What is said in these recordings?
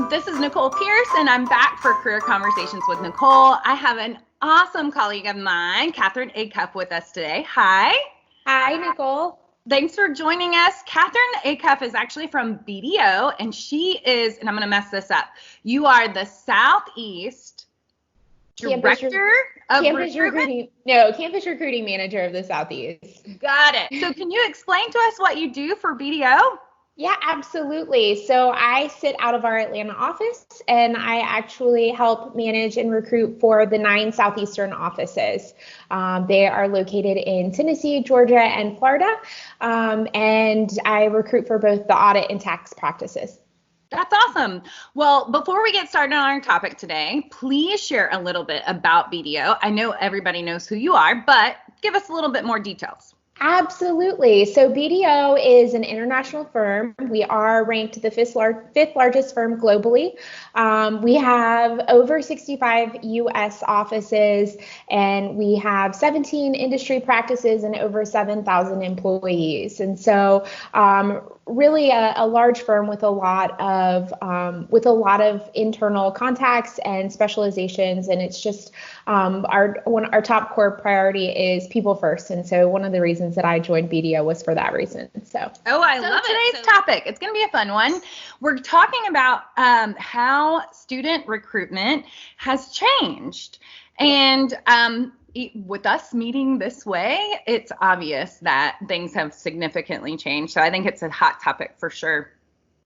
This is Nicole Pierce, and I'm back for Career Conversations with Nicole. I have an awesome colleague of mine, Katherine Acuff, with us today. Hi. Hi, Nicole. Thanks for joining us. Katherine Acuff is actually from BDO, and she is, and I'm going to mess this up, you are the Southeast Director of Recruitment? Campus Recruiting Manager of the Southeast. Got it. So can you explain to us what you do for BDO? Yeah, absolutely. So I sit out of our Atlanta office, and I actually help manage and recruit for the 9 Southeastern offices. They are located in Tennessee, Georgia, and Florida, and I recruit for both the audit and tax practices. That's awesome. Well, before we get started on our topic today, please share a little bit about BDO. I know everybody knows who you are, but give us a little bit more details. Absolutely. So BDO is an international firm. We are ranked the fifth largest firm globally. We have over 65 U.S. offices, and we have 17 industry practices and over 7,000 employees. And so really a large firm with a lot of internal contacts and specializations, and it's just our top core priority is people first. And so one of the reasons that I joined BDO was for that reason. I love today's topic. It's going to be a fun one. We're talking about how student recruitment has changed, and with us meeting this way, it's obvious that things have significantly changed. So I think it's a hot topic for sure.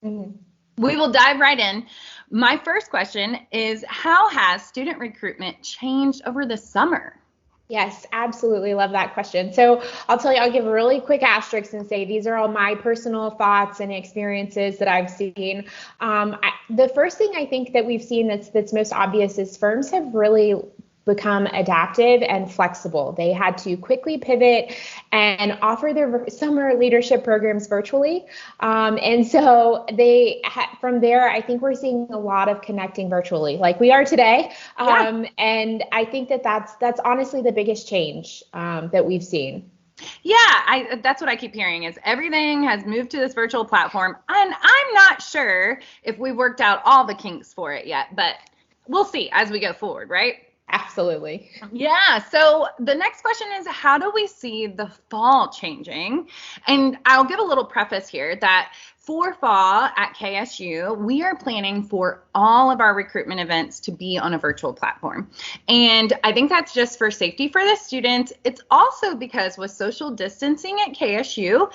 Mm-hmm. We will dive right in. My first question is, how has student recruitment changed over the summer? Yes, absolutely. Love that question. So I'll tell you, I'll give a really quick asterisk and say these are all my personal thoughts and experiences that I've seen. The first thing I think that we've seen that's most obvious is firms have really become adaptive and flexible. They had to quickly pivot and offer their summer leadership programs virtually. And so from there, I think we're seeing a lot of connecting virtually like we are today. And I think that's honestly the biggest change that we've seen. Yeah, that's what I keep hearing is everything has moved to this virtual platform. And I'm not sure if we worked out all the kinks for it yet, but we'll see as we go forward, right? Absolutely. Yeah. So the next question is, how do we see the fall changing? And I'll give a little preface here that for fall at KSU, we are planning for all of our recruitment events to be on a virtual platform. And I think that's just for safety for the students. It's also because with social distancing at KSU,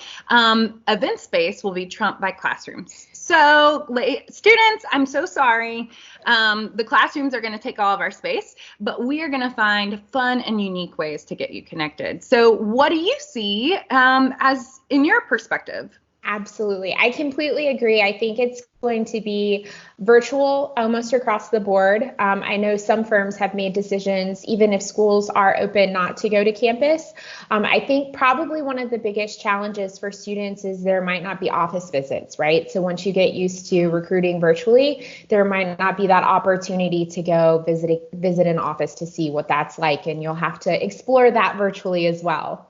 event space will be trumped by classrooms. So students, I'm so sorry. The classrooms are going to take all of our space, but we are going to find fun and unique ways to get you connected. So what do you see as in your perspective? Absolutely. I completely agree. I think it's going to be virtual almost across the board. I know some firms have made decisions, even if schools are open, not to go to campus. I think probably one of the biggest challenges for students is there might not be office visits, right? So once you get used to recruiting virtually, there might not be that opportunity to go visit an office to see what that's like, and you'll have to explore that virtually as well.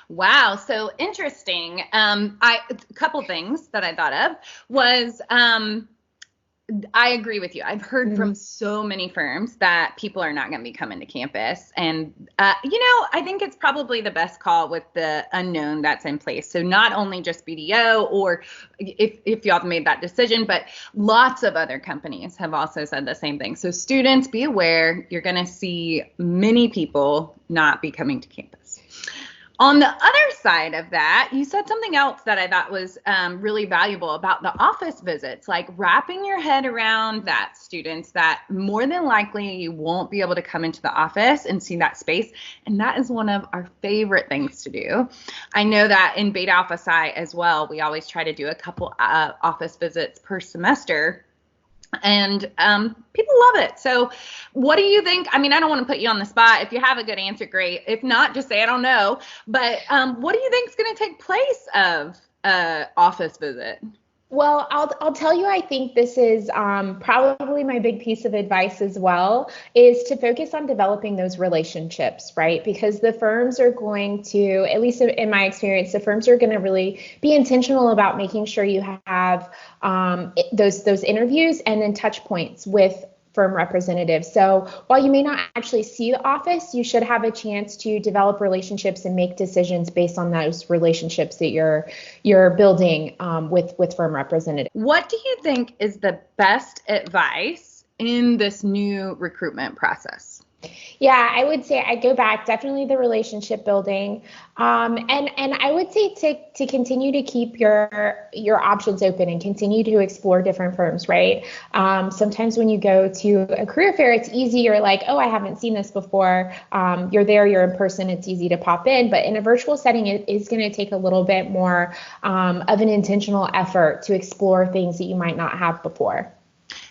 Wow, so interesting. A couple things that I thought of was I agree with you. I've heard from so many firms that people are not going to be coming to campus. And, I think it's probably the best call with the unknown that's in place. So not only just BDO or if y'all have made that decision, but lots of other companies have also said the same thing. So students, be aware, you're going to see many people not be coming to campus. On the other side of that, you said something else that I thought was really valuable about the office visits, like wrapping your head around that, students, that more than likely you won't be able to come into the office and see that space. And that is one of our favorite things to do. I know that in Beta Alpha Psi as well, we always try to do a couple office visits per semester. And people love it. So what do you think? I mean, I don't want to put you on the spot. If you have a good answer, great. If not, just say, I don't know. But what do you think is going to take place of office visit? Well, I'll tell you, I think this is probably my big piece of advice as well, is to focus on developing those relationships, right? Because the firms are going to, at least in my experience, the firms are going to really be intentional about making sure you have those interviews and then touch points with firm representatives. So while you may not actually see the office, you should have a chance to develop relationships and make decisions based on those relationships that you're building with firm representatives. What do you think is the best advice in this new recruitment process? Yeah, I would say I go back, definitely the relationship building. And I would say to continue to keep your options open and continue to explore different firms, right? Sometimes when you go to a career fair, it's easy. You're like, oh, I haven't seen this before. You're there, you're in person, it's easy to pop in. But in a virtual setting, it is going to take a little bit more of an intentional effort to explore things that you might not have before.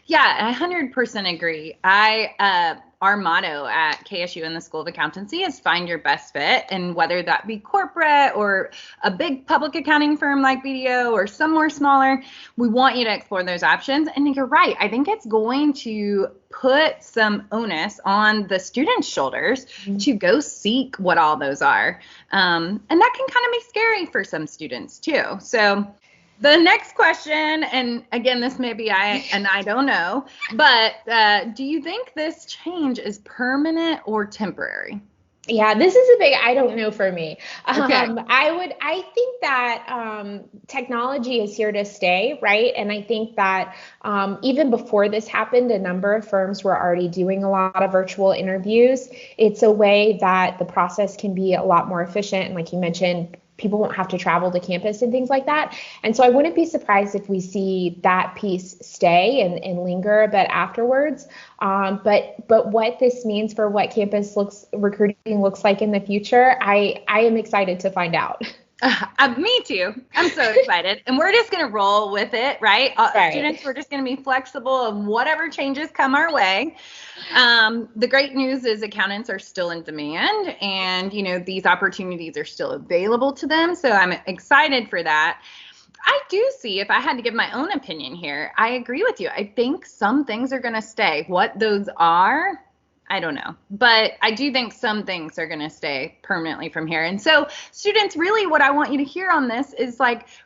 Yeah, 100% agree. Our motto at KSU in the School of Accountancy is find your best fit. And whether that be corporate or a big public accounting firm like BDO or somewhere smaller, we want you to explore those options. And you're right. I think it's going to put some onus on the students' shoulders to go seek what all those are. And that can kind of be scary for some students too. So the next question, and again, this may be I don't know, but do you think this change is permanent or temporary? Yeah, this is a big I don't know for me. Okay. I think that technology is here to stay, right? And I think that even before this happened, a number of firms were already doing a lot of virtual interviews. It's a way that the process can be a lot more efficient. And like you mentioned, people won't have to travel to campus and things like that. And so I wouldn't be surprised if we see that piece stay and linger a bit afterwards. But what this means for what campus recruiting looks like in the future, I am excited to find out. Me too. I'm so excited. And we're just going to roll with it, right? Right. Students, we're just going to be flexible of whatever changes come our way. The great news is accountants are still in demand and, these opportunities are still available to them. So I'm excited for that. I do see, if I had to give my own opinion here, I agree with you. I think some things are going to stay. What those are, I don't know, but I do think some things are going to stay permanently from here. And so students, really what I want you to hear on this is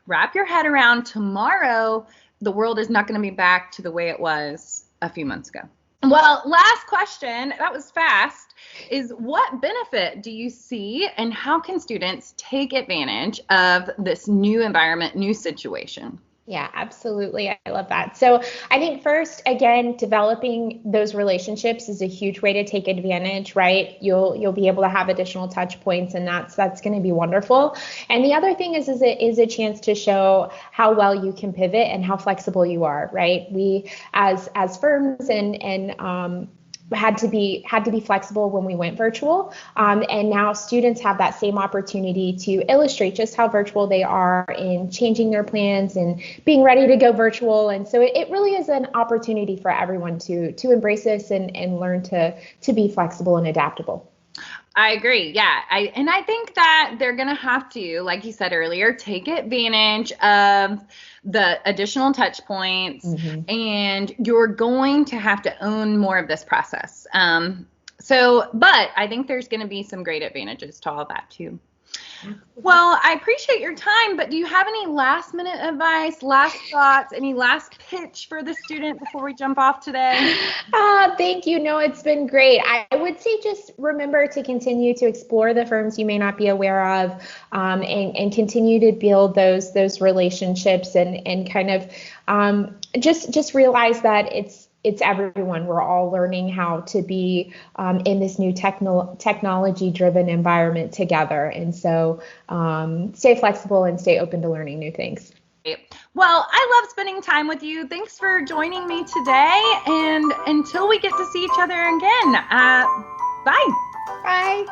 wrap your head around tomorrow. The world is not going to be back to the way it was a few months ago. Well, last question, that was fast, is what benefit do you see and how can students take advantage of this new environment, new situation? Yeah, absolutely. I love that. So I think first, again, developing those relationships is a huge way to take advantage, right? You'll be able to have additional touch points, and that's going to be wonderful. And the other thing is it is a chance to show how well you can pivot and how flexible you are, right? We as firms and had to be flexible when we went virtual. And now students have that same opportunity to illustrate just how virtual they are in changing their plans and being ready to go virtual. And so it really is an opportunity for everyone to embrace this and learn to be flexible and adaptable. I agree. Yeah. I think that they're going to have to, like you said earlier, take advantage of the additional touch points, and you're going to have to own more of this process. But I think there's going to be some great advantages to all that too. Well, I appreciate your time, but do you have any last minute advice, last thoughts, any last pitch for the student before we jump off today? Thank you. No, it's been great. I would say just remember to continue to explore the firms you may not be aware of, and continue to build those relationships and kind of just realize that it's everyone. We're all learning how to be in this new technology-driven environment together. And so stay flexible and stay open to learning new things. Well, I love spending time with you. Thanks for joining me today. And until we get to see each other again, bye. Bye.